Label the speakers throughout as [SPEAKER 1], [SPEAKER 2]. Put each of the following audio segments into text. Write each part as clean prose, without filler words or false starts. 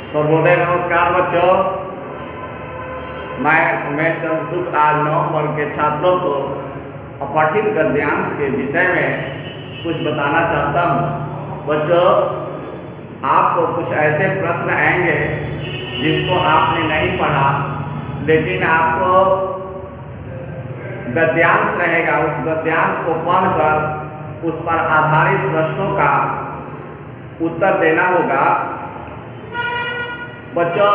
[SPEAKER 1] सर्वोदय नमस्कार बच्चों। मैं उमेश चंद्र शुक्ल आज 9 वर्ग के छात्रों को अपठित गद्यांश के विषय में कुछ बताना चाहता हूँ। बच्चों, आपको कुछ ऐसे प्रश्न आएंगे जिसको आपने नहीं पढ़ा, लेकिन आपको गद्यांश रहेगा। उस गद्यांश को पढ़कर उस पर आधारित प्रश्नों का उत्तर देना होगा। बच्चों,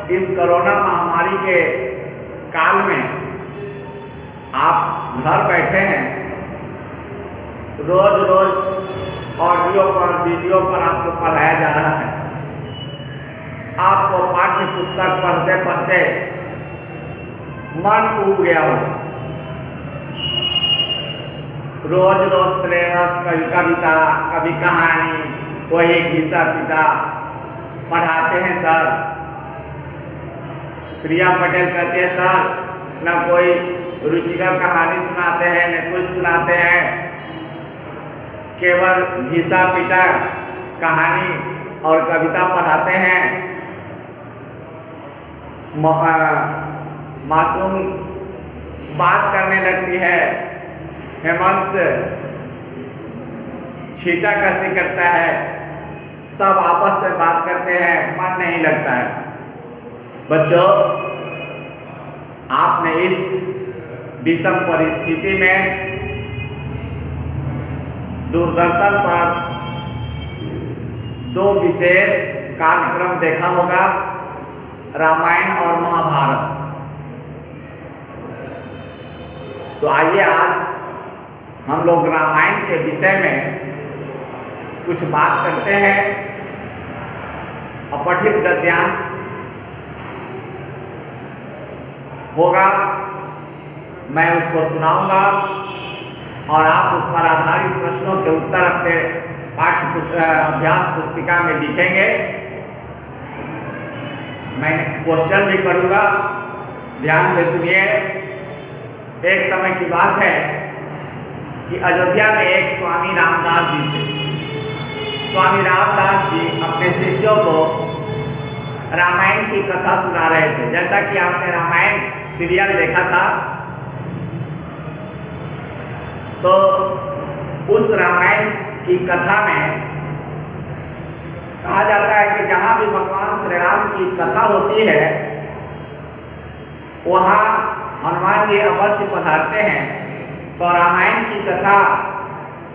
[SPEAKER 1] इस कोरोना महामारी के काल में आप घर बैठे हैं, रोज रोज ऑडियो पर वीडियो पर आपको पढ़ाया जा रहा है। आपको पाठ्य पुस्तक पढ़ते पढ़ते मन उब गया हो। रोज रोज श्रेयस, कभी कविता, कभी कहानी, वही घिसा पिटा पढ़ाते हैं सर। प्रिया पटेल कहते हैं सर न कोई रुचिकर कहानी सुनाते हैं न कुछ सुनाते हैं, केवल घिसा पिटा कहानी और कविता पढ़ाते हैं। मासूम बात करने लगती है, हेमंत छीटा कसी करता है, सब आपस में बात करते हैं, मन नहीं लगता है। बच्चों, आपने इस विषम परिस्थिति में दूरदर्शन पर 2 विशेष कार्यक्रम देखा होगा, रामायण और महाभारत। तो आइए आज हम लोग रामायण के विषय में कुछ बात करते हैं। अपठित गद्यांश होगा, मैं उसको सुनाऊंगा और आप उस पर आधारित प्रश्नों के उत्तर अपने अभ्यास पुस्तिका में लिखेंगे। मैं क्वेश्चन भी करूंगा, ध्यान से सुनिए। एक समय की बात है कि अयोध्या में एक स्वामी रामदास जी थे। स्वामी रामदास जी अपने शिष्यों को रामायण की कथा सुना रहे थे। जैसा कि आपने रामायण सीरियल देखा था, तो उस रामायण की कथा में कहा जाता है कि जहां भी भगवान श्री राम की कथा होती है वहां हनुमान जी अवश्य पधारते हैं। तो रामायण की कथा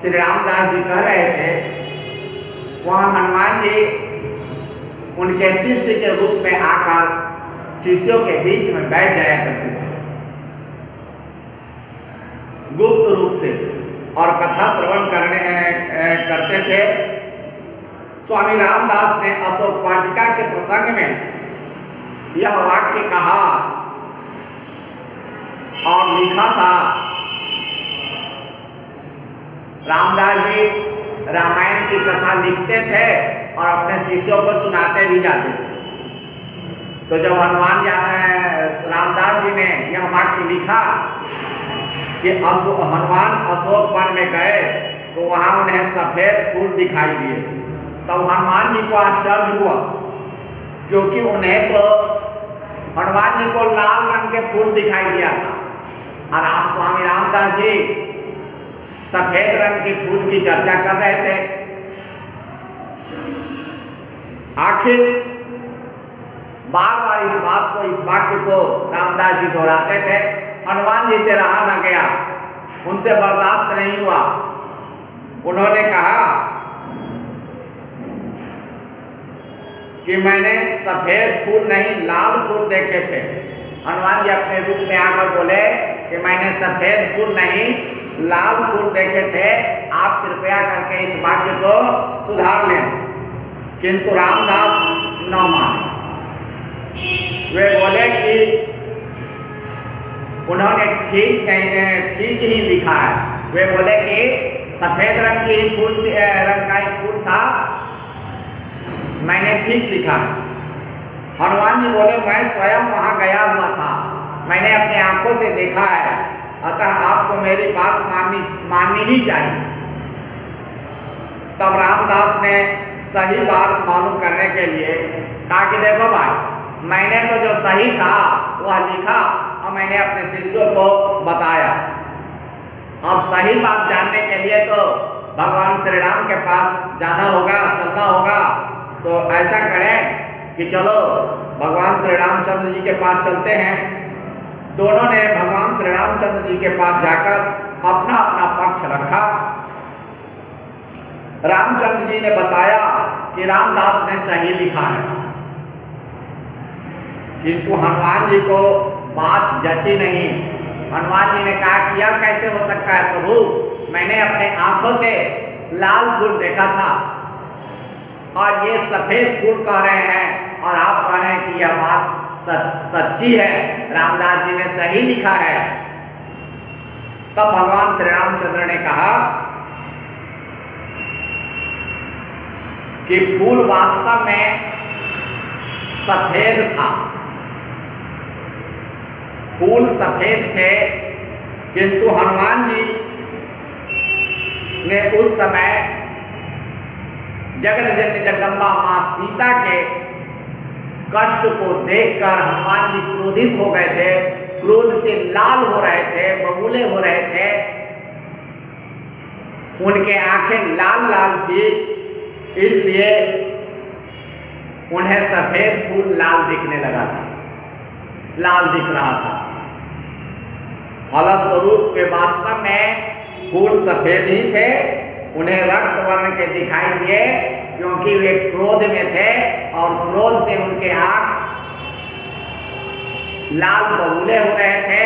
[SPEAKER 1] श्री रामदास जी कह रहे थे, वहां हनुमान जी उनके शिष्य के रूप में आकर शिष्यों के बीच में बैठ जाया करते थे गुप्त रूप से, और कथा श्रवण करते थे। स्वामी रामदास ने अशोक वाटिका के प्रसंग में यह वाक्य कहा और लिखा था। रामदास जी रामायण की कथा लिखते थे और अपने शिष्यों को सुनाते भी जाते थे। तो जब रामदास जी ने यह वाक्य लिखा कि हनुमान अशोक वन में गए तो वहां उन्हें सफेद फूल दिखाई दिए, तब हनुमान जी को आश्चर्य हुआ, क्योंकि उन्हें तो हनुमान जी को लाल रंग के फूल दिखाई दिया था और आप स्वामी रामदास जी सफेद रंग के फूल की चर्चा कर रहे थे। आखिर बार बार इस वाक्य को रामदास जी दोहराते थे। हनुमान जी से रहा न गया, उनसे बर्दाश्त नहीं हुआ। उन्होंने कहा कि मैंने सफेद फूल नहीं लाल फूल देखे थे। हनुमान जी अपने रूप में आकर बोले कि मैंने सफेद फूल नहीं लाल फूल देखे थे, आप कृपया करके इस वाक्य को सुधार लें। किंतु रामदास न माने। वे बोले कि उन्होंने ठीक ही लिखा है। वे बोले कि सफेद रंग का ही फूल था, मैंने ठीक लिखा है। हनुमान जी बोले मैं स्वयं वहां गया हुआ था, मैंने अपने आंखों से देखा है, अतः आपको मेरी बात माननी ही चाहिए। तब रामदास ने सही बात मालूम करने के लिए कहा कि देखो भाई, मैंने तो जो सही था वह लिखा और मैंने अपने शिष्यों को बताया। अब सही बात जानने के लिए तो भगवान श्री राम के पास जाना होगा, चलना होगा। तो ऐसा करें कि चलो भगवान श्री रामचंद्र जी के पास चलते हैं। दोनों ने भगवान श्री रामचंद्र जी के पास जाकर अपना अपना पक्ष रखा। रामचंद्र जी ने बताया कि रामदास ने सही लिखा है, किंतु हनुमान जी को बात जची नहीं। हनुमान जी ने कहा कि यह कैसे हो सकता है प्रभु, मैंने अपने आंखों से लाल फूल देखा था और ये सफेद फूल कह रहे हैं और आप कह रहे हैं कि यह बात सच्ची है, रामदास जी ने सही लिखा है। तब भगवान श्री रामचंद्र ने कहा कि फूल वास्तव में सफेद था, फूल सफेद थे, किंतु हनुमान जी ने उस समय जगत जननी जगदम्बा मां सीता के कष्ट को देखकर हनुमान जी क्रोधित हो गए थे, क्रोध से लाल हो रहे थे, बबूले हो रहे थे, उनके आंखें लाल लाल थी, इसलिए उन्हें सफेद फूल लाल दिखने लगा था, लाल दिख रहा था। फलस्वरूप वे वास्तव में फूल सफेद ही थे, उन्हें रक्त वर्ण के दिखाई दिए क्योंकि वे क्रोध में थे और क्रोध से उनके आंख लाल बबूले हो रहे थे,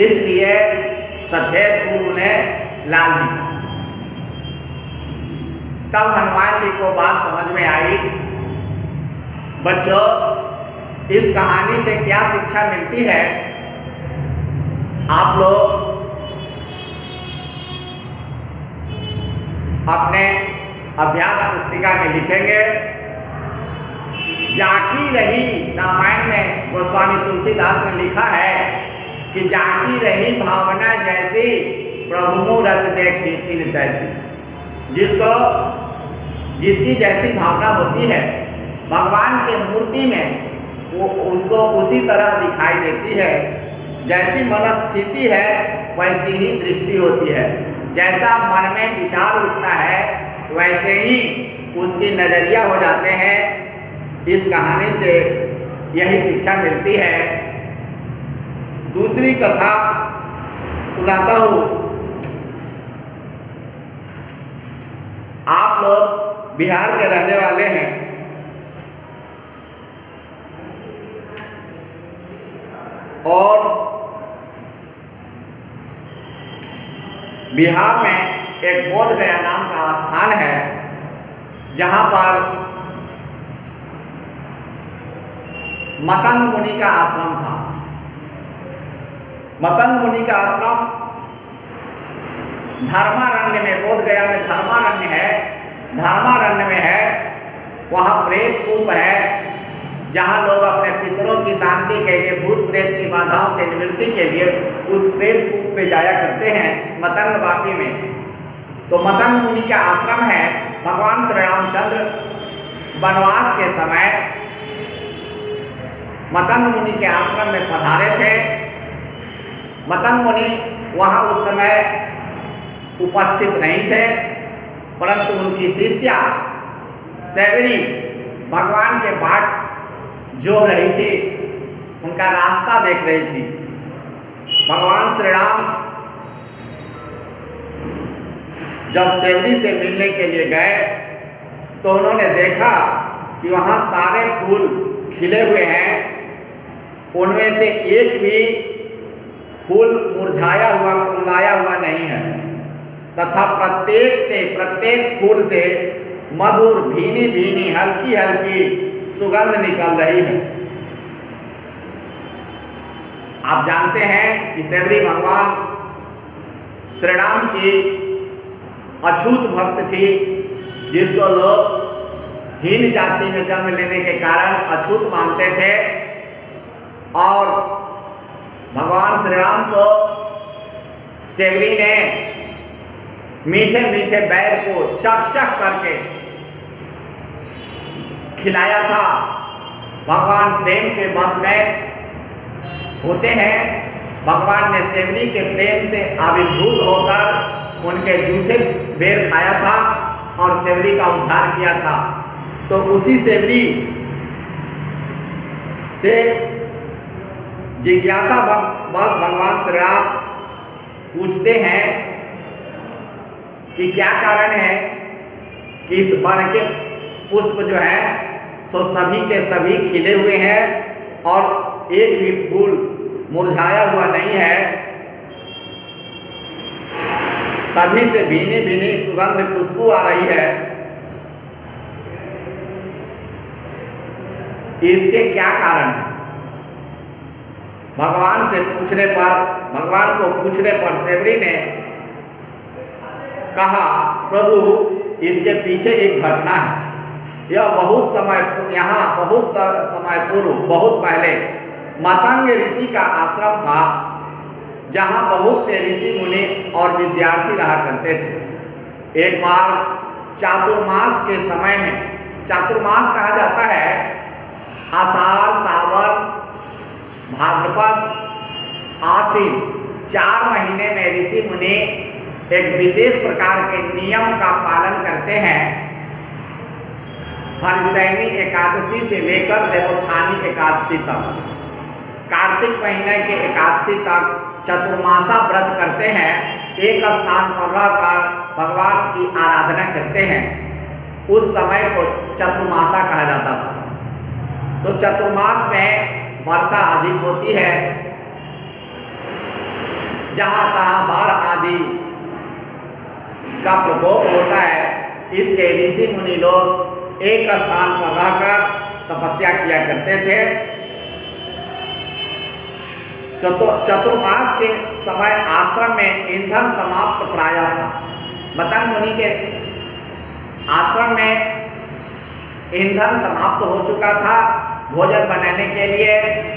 [SPEAKER 1] इसलिए सफेद फूल उन्हें लाल दिखा। तब हनुमान जी को बात समझ में आई। बच्चों, इस कहानी से क्या शिक्षा मिलती है? आप लोग अपने अभ्यास पुस्तिका में लिखेंगे। जाकी रही, रामायण में गोस्वामी तुलसीदास ने लिखा है कि जाकी रही भावना जैसी, प्रभु मूरत देखी तिन तैसी। जिसकी जैसी भावना होती है भगवान के मूर्ति में, वो उसको उसी तरह दिखाई देती है। जैसी मनस्थिति है वैसी ही दृष्टि होती है। जैसा मन में विचार उठता है वैसे ही उसकी नजरिया हो जाते हैं। इस कहानी से यही शिक्षा मिलती है। दूसरी कथा सुनाता हूँ। आप लोग बिहार के रहने वाले हैं और बिहार में एक बोध गया नाम का स्थान है जहां पर मतंग मुनि का आश्रम था। मतंग मुनि का आश्रम धर्मारण्य में, बोध गया में धर्मारण्य है, धर्मारण्य में है। वहाँ प्रेत कूप है जहाँ लोग अपने पितरों की शांति के लिए, भूत प्रेत की बाधाओं से निवृत्ति के लिए उस प्रेत कूप पे जाया करते हैं, मतंग वापी में। तो मतंग मुनि का आश्रम है। भगवान श्री रामचंद्र वनवास के समय मतंग मुनि के आश्रम में पधारे थे। मतंग मुनि वहाँ उस समय उपस्थित नहीं थे, परंतु उनकी शिष्या सैवरी भगवान के बाट जो रही थी, उनका रास्ता देख रही थी। भगवान श्री राम जब सैवरी से मिलने के लिए गए तो उन्होंने देखा कि वहाँ सारे फूल खिले हुए हैं, उनमें से एक भी फूल मुरझाया हुआ, कुमलाया हुआ नहीं है, तथा प्रत्येक फूल से मधुर, भीनी भीनी, हल्की हल्की सुगंध निकल रही है। आप जानते हैं कि सैवरी भगवान श्री राम की अछूत भक्त थी, जिसको लोग हीन जाति में जन्म लेने के कारण अछूत मानते थे। और भगवान श्री राम को सैवरी ने मीठे मीठे बैर को चख चख करके खिलाया था। भगवान प्रेम के बस में होते हैं। भगवान ने सेवरी के प्रेम से आविर्भूत होकर उनके जूठे बेर खाया था और सेवरी का उद्धार किया था। तो उसी सेवरी से जिज्ञासा बस भगवान श्री राम पूछते हैं कि क्या कारण है कि इस वन के पुष्प जो है सो सभी के सभी खिले हुए हैं और एक भी फूल मुरझाया हुआ नहीं है। सभी से भीनी भीनी सुगंध खुशबू आ रही है। इसके क्या कारण है? भगवान से पूछने पर, भगवान को पूछने पर सेवरी ने कहा, प्रभु इसके पीछे एक घटना है। यह बहुत समय पूर्व, बहुत पहले मातंग ऋषि का आश्रम था, जहां बहुत से ऋषि मुनि और विद्यार्थी रहा करते थे। एक बार चातुर्मास के समय में, चातुर्मास कहा जाता है आषाढ़, सावन, भाद्रपद, आश्विन 4 महीने में ऋषि मुनि एक विशेष प्रकार के नियम का पालन करते हैं। हरिशयनी एकादशी से लेकर देवोत्थानी एकादशी तक, कार्तिक महीने के एकादशी तक चतुर्मासा व्रत करते हैं। एक स्थान पर रहकर भगवान की आराधना करते हैं। उस समय को चतुर्मासा कहा जाता था। तो चतुर्मास में वर्षा अधिक होती है, जहां तहां बाढ़ आदि का प्रकोप होता है। इसके ऋषि मुनि लोग एक स्थान पर रहकर तपस्या किया करते थे। चतुर्मास के समय आश्रम में ईंधन समाप्त प्रायः था। मतंग मुनि के आश्रम में ईंधन समाप्त हो चुका था। भोजन बनाने के लिए,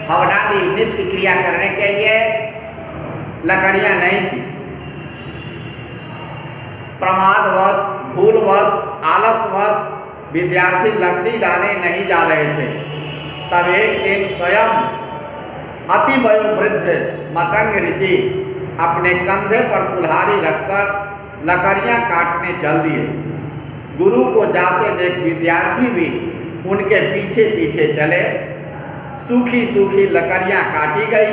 [SPEAKER 1] हवनादि नित्य क्रिया करने के लिए लकड़ियां नहीं थी। प्रमादवश, भूलवश, आलसवश विद्यार्थी लकड़ी लाने नहीं जा रहे थे। तब एक दिन स्वयं अति वयोवृद्ध मतंग ऋषि अपने कंधे पर कुल्हाड़ी रखकर लकड़ियां काटने चल दिए। गुरु को जाते देख विद्यार्थी भी उनके पीछे पीछे चले। सूखी सूखी लकड़ियां काटी गई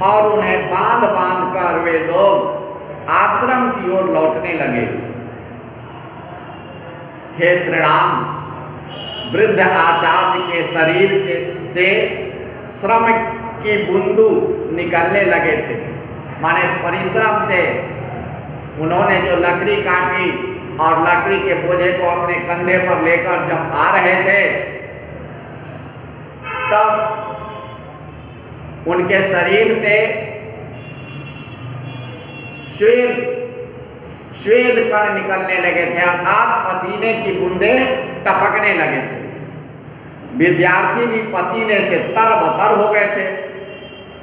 [SPEAKER 1] और उन्हें बांध बांध कर वे लोग आश्रम की ओर लौटने लगे। हे श्री राम, वृद्ध आचार्य के शरीर से श्रम की बूंदू निकलने लगे थे। माने परिश्रम से उन्होंने जो लकड़ी काटी और लकड़ी के बोझे को अपने कंधे पर लेकर जब आ रहे थे, तब उनके शरीर से श्वेत कण निकलने लगे थे, अर्थात पसीने की बूंदे टपकने लगे थे। विद्यार्थी भी पसीने से तरबतर हो गए थे।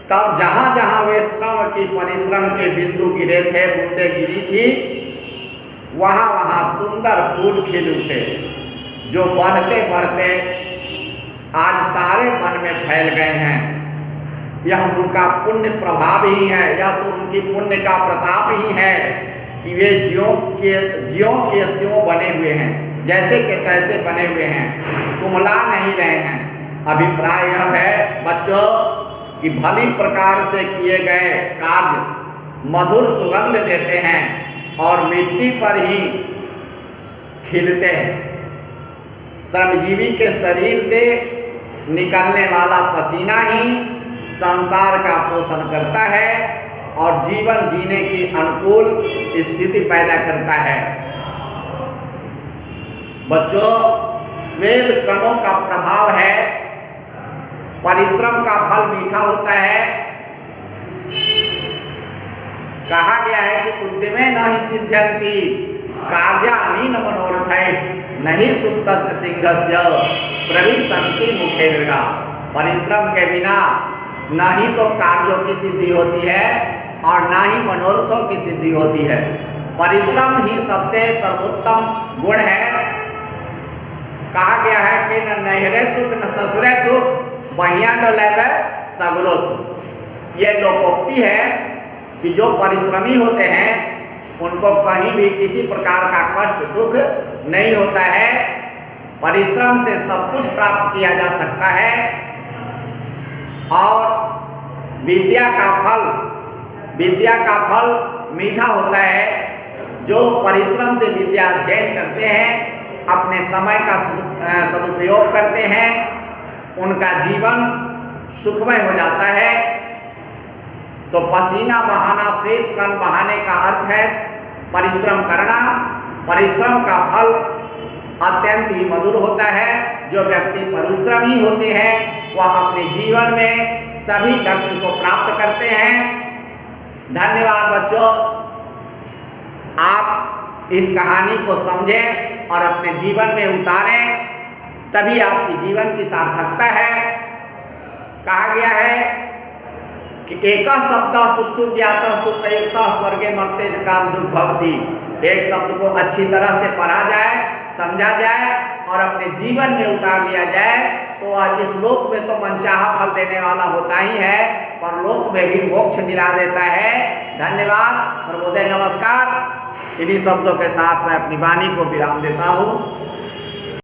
[SPEAKER 1] तब जहां जहां वे श्रम की परिश्रम के बिंदु गिरे थे, बूंदे गिरी थी, वहां वहां सुंदर फूल खिल उठे, जो बढ़ते बढ़ते आज सारे मन में फैल गए हैं। यह उनका पुण्य प्रभाव ही है, यह तो उनकी पुण्य का प्रताप ही है कि वे ज्यों के त्यों बने हुए हैं, जैसे के तैसे बने हुए हैं, कुमला नहीं रहे हैं। अभिप्राय यह है बच्चों कि भली प्रकार से किए गए कार्य मधुर सुगंध देते हैं और मिट्टी पर ही खिलते हैं। श्रमजीवी के शरीर से निकलने वाला पसीना ही संसार का पोषण करता है और जीवन जीने की अनुकूल स्थिति पैदा करता है। बच्चों, श्वेत कणों का प्रभाव है, परिश्रम का फल मीठा होता है। कहा गया है कि उद्यमे न ही सिद्ध्यन्ति कार्यानीन मनोरथै नहीं सुप्तस्य सिंहस्य प्रविशन्ति मुखे मृगा। परिश्रम के बिना न ही तो कार्यों की सिद्धि होती है और न ही मनोरथों की सिद्धि होती है। परिश्रम ही सबसे सर्वोत्तम गुण है। कहा गया है कि न नैहरे सुख न ससुरे सुख, बढ़िया डोले सगरो सुख। ये लोकोक्ति है कि जो परिश्रमी होते हैं उनको कहीं भी किसी प्रकार का कष्ट दुख नहीं होता है। परिश्रम से सब कुछ प्राप्त किया जा सकता है और विद्या का फल मीठा होता है। जो परिश्रम से विद्या अध्ययन करते हैं, अपने समय का सदुपयोग करते हैं, उनका जीवन सुखमय हो जाता है। तो पसीना बहाना, श्वेत कण बहाने का अर्थ है परिश्रम करना। परिश्रम का फल अत्यंत ही मधुर होता है। जो व्यक्ति परिश्रमी होते हैं वह अपने जीवन में सभी लक्ष्य को प्राप्त करते हैं। धन्यवाद बच्चों, आप इस कहानी को समझें और अपने जीवन में उतारें, तभी आपकी जीवन की सार्थकता है। कहा गया है कि एका शब्द सुष्ठु ज्ञाता सुप्रयुक्ता स्वर्गे मर्ते काम दुख भवति। एक शब्द को अच्छी तरह से पढ़ा जाए, समझा जाए और अपने जीवन में उतार लिया जाए तो आज इस लोक में तो मनचाहा फल देने वाला होता ही है, पर लोक में भी मोक्ष दिला देता है। धन्यवाद, सर्वोदय, नमस्कार। इन्हीं शब्दों के साथ मैं अपनी वाणी को विराम देता हूँ।